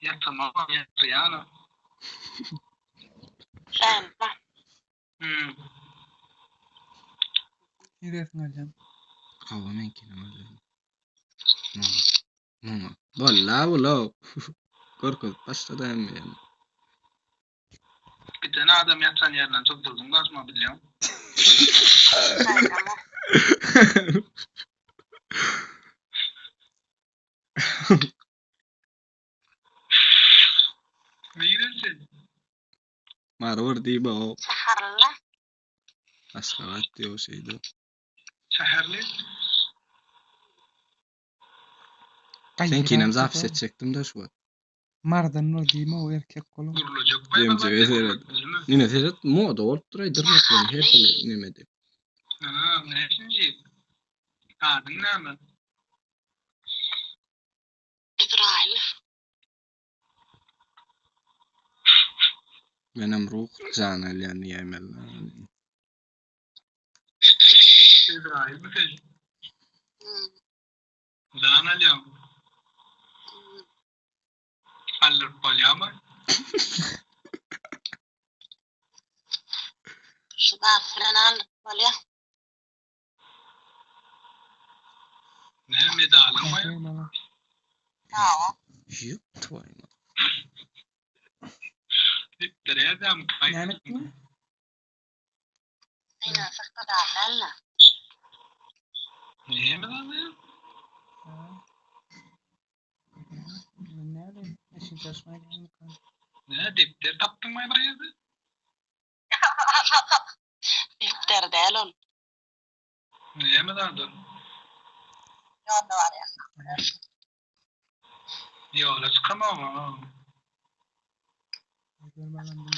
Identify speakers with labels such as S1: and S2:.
S1: Ya tamam ya yani.
S2: Ben
S3: Giresin hocam.
S4: Kavamen ki namazı. No. Valla. Korkut başladı hem.
S1: Bir tane adam yatan yerden tutturdum kaçma biliyorum.
S2: ama
S1: Verirsin.
S4: Marvur değil bu o.
S2: saharla
S4: Aşkavat diyor o şeydi.
S1: Seherli.
S4: Sen kinem zafis edecektim de şu an.
S3: Mardan o değil mi o erkek kolu?
S1: Vurulacak.
S4: Demce vezered. Nine seyret moda ortray dırnak ben her türlü nemedi.
S1: Ha, ne şimdi? Adın ne mi?
S2: İsrail.
S4: Benim ruh cana yani yemel.
S1: İsrail mi kız?
S2: Hmm.
S1: Zana liyorum. Alır palyama.
S2: Şu da falan böyle.
S1: Ne medalım var?
S3: Bakayım bana.
S2: Ya
S4: Yok twayma.
S1: Diptere adam.
S3: Ne ettin?
S2: yine sıktı da lalla.
S1: Ne medalım?
S3: Ne bileyim. Eşin çalışmaya geldim.
S1: Ne dipter taptın mı buraya?
S2: Bifter değil ol.
S1: Ne medalım?
S2: Yolda var ya.
S1: Ya let's come on.
S3: Gör bakalım.